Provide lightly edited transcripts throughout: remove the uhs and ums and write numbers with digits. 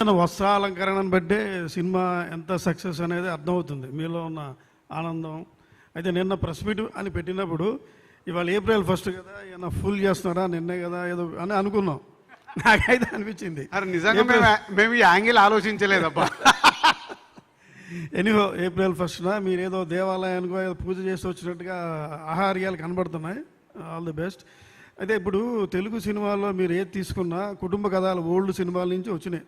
వస్త్రాలంకరణను బట్టే సినిమా ఎంత సక్సెస్ అనేది అర్థమవుతుంది మీలో ఉన్న ఆనందం. అయితే నిన్న ప్రెస్ మీట్ అని పెట్టినప్పుడు ఇవాళ ఏప్రిల్ 1 కదా, ఏమన్నా ఫుల్ చేస్తున్నారా, నిన్నే కదా ఏదో అని అనుకున్నాం. నాకైతే అనిపించింది నిజంగా మేము ఈ యాంగిల్ ఆలోచించలేదబ్బా. ఎనీహో ఏప్రిల్ 1 మీరేదో దేవాలయానికి ఏదో పూజ చేసి వచ్చినట్టుగా ఆహార్యాలు కనబడుతున్నాయి. All the best. అయితే ఇప్పుడు తెలుగు సినిమాల్లో మీరు ఏది తీసుకున్నా కుటుంబ కథలు ఓల్డ్ సినిమాల నుంచి వచ్చినాయి.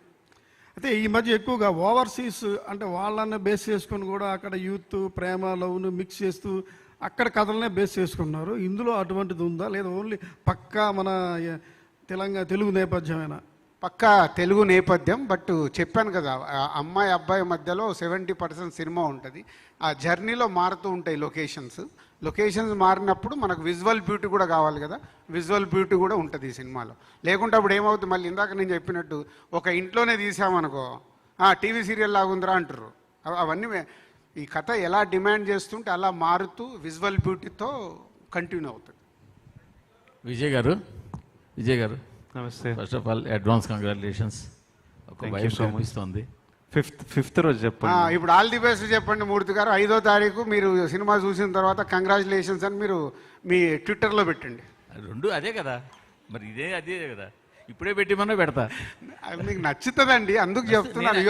అయితే ఈ మధ్య ఎక్కువగా ఓవర్సీస్ అంటే వాళ్ళనే బేస్ చేసుకొని కూడా అక్కడ యూత్ ప్రేమ లవ్ను మిక్స్ చేస్తూ అక్కడ కథలనే బేస్ చేసుకున్నారు. ఇందులో అటువంటిది ఉందా, లేదా ఓన్లీ పక్కా మన తెలుగు నేపథ్యమేనా? పక్కా తెలుగు నేపథ్యం. బట్ చెప్పాను కదా, అమ్మాయి అబ్బాయి మధ్యలో 70% సినిమా ఉంటుంది. ఆ జర్నీలో మారుతూ ఉంటాయి లొకేషన్స్ మారినప్పుడు మనకు విజువల్ బ్యూటీ కూడా కావాలి కదా, విజువల్ బ్యూటీ కూడా ఉంటుంది ఈ సినిమాలో. లేకుంటే అప్పుడు ఏమవుతుంది, మళ్ళీ ఇందాక నేను చెప్పినట్టు ఒక ఇంట్లోనే తీసామనుకో టీవీ సీరియల్ లాగుందిరా అంటారు. అవన్నీ ఈ కథ ఎలా డిమాండ్ చేస్తుంటే అలా మారుతూ విజువల్ బ్యూటీతో కంటిన్యూ అవుతుంది. విజయ్ గారు నమస్తే. First of all advance congratulations. కనిపిస్తుంది ఫిఫ్త్ రోజు చెప్పండి. ఇప్పుడు ఆల్ ది బెస్ట్ చెప్పండి మూర్తి గారు. 5వ తారీఖు మీరు సినిమా చూసిన తర్వాత కంగ్రాచులేషన్స్ అని మీరు మీ ట్విట్టర్లో పెట్టండి. రెండు అదే కదా, మరి అదే కదా, ఇప్పుడే పెట్టిమన్నా పెడతా. మీకు నచ్చుతుందండి, అందుకు చెప్తున్నాను.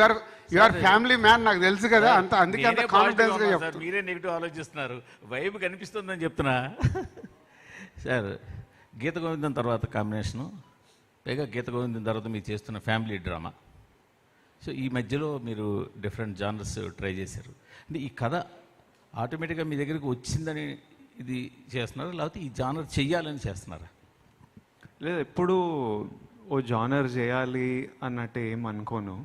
యువర్ ఫ్యామిలీ మ్యాన్, నాకు తెలుసు కదా, అందుకే అంత కాన్ఫిడెన్స్గా చెప్తాను. మీరే నెగిటివ్ ఆలోచిస్తున్నారు, వైబ్ కనిపిస్తుందని చెప్తున్నా. సార్, గీత గోవిందం తర్వాత కాంబినేషను, పైగా గీత గోవిందం తర్వాత మీరు చేస్తున్న ఫ్యామిలీ డ్రామా. సో ఈ మధ్యలో మీరు డిఫరెంట్ జానర్స్ ట్రై చేశారు. అంటే ఈ కథ ఆటోమేటిక్గా మీ దగ్గరికి వచ్చిందని ఇది చేస్తున్నారు, లేకపోతే ఈ జానర్ చెయ్యాలని చేస్తున్నారా? లేదు, ఎప్పుడు ఓ జానర్ చేయాలి అన్నట్టు ఏం అనుకోను.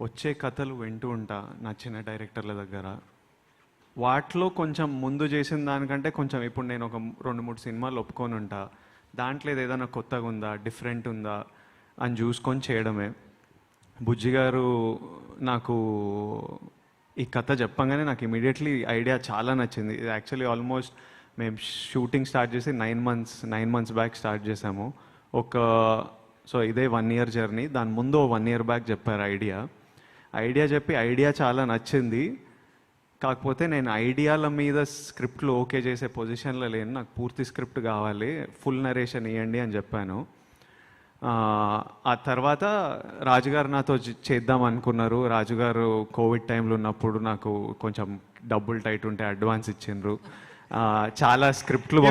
వచ్చే కథలు వింటూ ఉంటా నచ్చిన డైరెక్టర్ల దగ్గర. వాటిలో కొంచెం ముందు చేసిన దానికంటే కొంచెం ఇప్పుడు నేను ఒక 2-3 సినిమాలు ఒప్పుకొని ఉంటా. దాంట్లో ఏదైనా కొత్తగా ఉందా, డిఫరెంట్ ఉందా అని చూసుకొని చేయడమే. బుజ్జి గారు నాకు ఈ కథ చెప్పంగానే నాకు ఇమీడియట్లీ ఐడియా చాలా నచ్చింది. ఇది యాక్చువల్లీ ఆల్మోస్ట్ మేము షూటింగ్ స్టార్ట్ చేసి 9 months బ్యాక్ స్టార్ట్ చేసాము. సో ఇదే 1 year జర్నీ. దాని ముందు 1 year బ్యాక్ చెప్పారు ఐడియా చెప్పి ఐడియా చాలా నచ్చింది. కాకపోతే నేను ఐడియాల మీద స్క్రిప్ట్లు ఓకే చేసే పొజిషన్లో లేను, నాకు పూర్తి స్క్రిప్ట్ కావాలి, ఫుల్ నరేషన్ ఇవ్వండి అని చెప్పాను. ఆ తర్వాత రాజుగారు నాతో చేద్దాం అనుకున్నారు. రాజుగారు కోవిడ్ టైంలో ఉన్నప్పుడు నాకు కొంచెం డబ్బులు టైట్ ఉంటే అడ్వాన్స్ ఇచ్చిండ్రు. చాలా స్క్రిప్ట్లు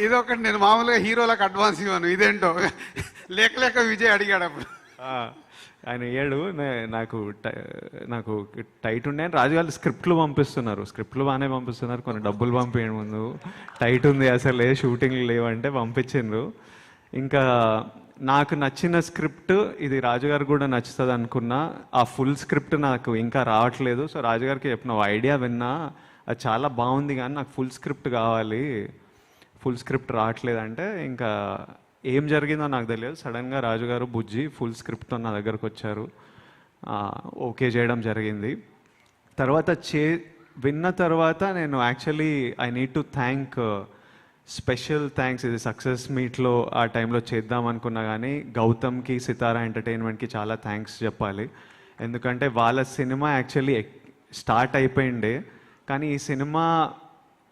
ఇదొకటి నేను మామూలుగా హీరోలకు అడ్వాన్స్ ఇవ్వను, ఇదేంటో లేక విజయ్ అడిగాడు అప్పుడు. ఆయన ఏడు నాకు టైట్ ఉండే అని రాజుగారు స్క్రిప్ట్లు బాగానే పంపిస్తున్నారు, కొన్ని డబ్బులు పంపించండి ముందు, టైట్ ఉంది అసలు షూటింగ్లు లేవంటే పంపించిండ్రు. ఇంకా నాకు నచ్చిన స్క్రిప్ట్ ఇది రాజుగారు కూడా నచ్చుతుంది అనుకున్నా. ఆ ఫుల్ స్క్రిప్ట్ నాకు ఇంకా రావట్లేదు. సో రాజుగారికి చెప్పిన ఐడియా విన్నా, అది చాలా బాగుంది కానీ నాకు ఫుల్ స్క్రిప్ట్ కావాలి, ఫుల్ స్క్రిప్ట్ రావట్లేదంటే ఇంకా ఏం జరిగిందో నాకు తెలియదు. సడన్గా రాజుగారు బుజ్జి ఫుల్ స్క్రిప్ట్తో నా దగ్గరకు వచ్చారు, ఓకే చేయడం జరిగింది. తర్వాత విన్న తర్వాత నేను actually I need to thank, special thanks. ఇది సక్సెస్ మీట్లో ఆ టైంలో చేద్దాం అనుకున్నా కానీ గౌతమ్కి, సితారా ఎంటర్టైన్మెంట్కి చాలా థ్యాంక్స్ చెప్పాలి. ఎందుకంటే వాళ్ళ సినిమా యాక్చువల్లీ స్టార్ట్ అయిపోయిండే, కానీ ఈ సినిమా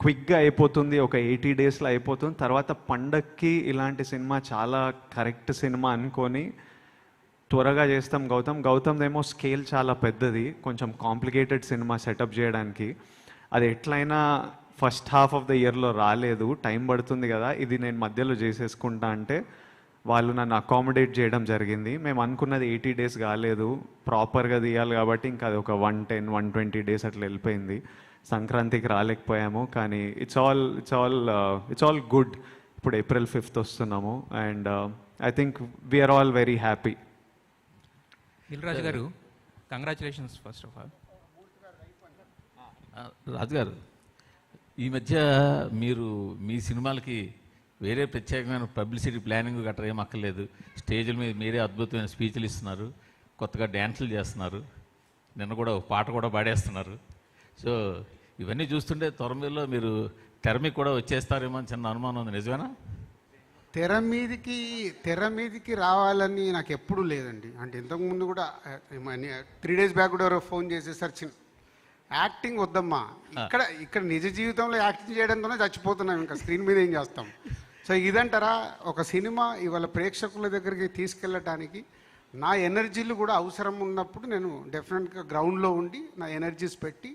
క్విక్గా అయిపోతుంది, ఒక 80 daysలో అయిపోతుంది. తర్వాత పండక్కి ఇలాంటి సినిమా చాలా కరెక్ట్ సినిమా అనుకొని త్వరగా చేస్తాం. గౌతమ్దేమో స్కేల్ చాలా పెద్దది, కొంచెం కాంప్లికేటెడ్ సినిమా సెటప్ చేయడానికి. అది ఎట్లయినా ఫస్ట్ హాఫ్ ఆఫ్ ద ఇయర్లో రాలేదు, టైం పడుతుంది కదా, ఇది నేను మధ్యలో చేసేసుకుంటా అంటే వాళ్ళు నన్ను అకామిడేట్ చేయడం జరిగింది. మేము అనుకున్నది 80 days కాలేదు, ప్రాపర్గా తీయాలి కాబట్టి ఇంకా అది ఒక 110-120 days అట్లా వెళ్ళిపోయింది. సంక్రాంతికి రాలేకపోయాము, కానీ ఇట్స్ ఆల్ గుడ్. ఇప్పుడు April 5th వస్తున్నాము and I think we are all very happy. Dil Raju గారు, కంగ్రాచులేషన్స్ ఫస్ట్ ఆఫ్ ఆల్. రాజుగారు, ఈ మధ్య మీరు మీ సినిమాలకి వేరే ప్రత్యేకమైన పబ్లిసిటీ ప్లానింగ్ గట్రా ఏం అక్కర్లేదు, స్టేజ్ల మీద మీరే అద్భుతమైన స్పీచ్లు ఇస్తున్నారు, కొత్తగా డ్యాన్సులు చేస్తున్నారు, నిన్న కూడా ఒక పాట కూడా పాడేస్తున్నారు. సో ఇవన్నీ చూస్తుంటే త్వరలో మీరు తెర మీద కూడా వచ్చేస్తారేమో అని చిన్న అనుమానం ఉంది, నిజమేనా? తెర మీదకి రావాలని నాకు ఎప్పుడూ లేదండి. అంటే ఇంతకుముందు కూడా 3 days బ్యాక్ కూడా ఎవరో ఫోన్ చేసి సార్ యాక్టింగ్ వద్దమ్మా, ఇక్కడ నిజ జీవితంలో యాక్టింగ్ చేయడంతోనే చచ్చిపోతున్నాం, ఇంకా స్క్రీన్ మీద ఏం చేస్తాం. సో ఇదంటారా, ఒక సినిమా ఇవాళ ప్రేక్షకుల దగ్గరికి తీసుకెళ్ళటానికి నా ఎనర్జీలు కూడా అవసరం ఉన్నప్పుడు నేను డెఫినెట్గా గ్రౌండ్లో ఉండి నా ఎనర్జీస్ పెట్టి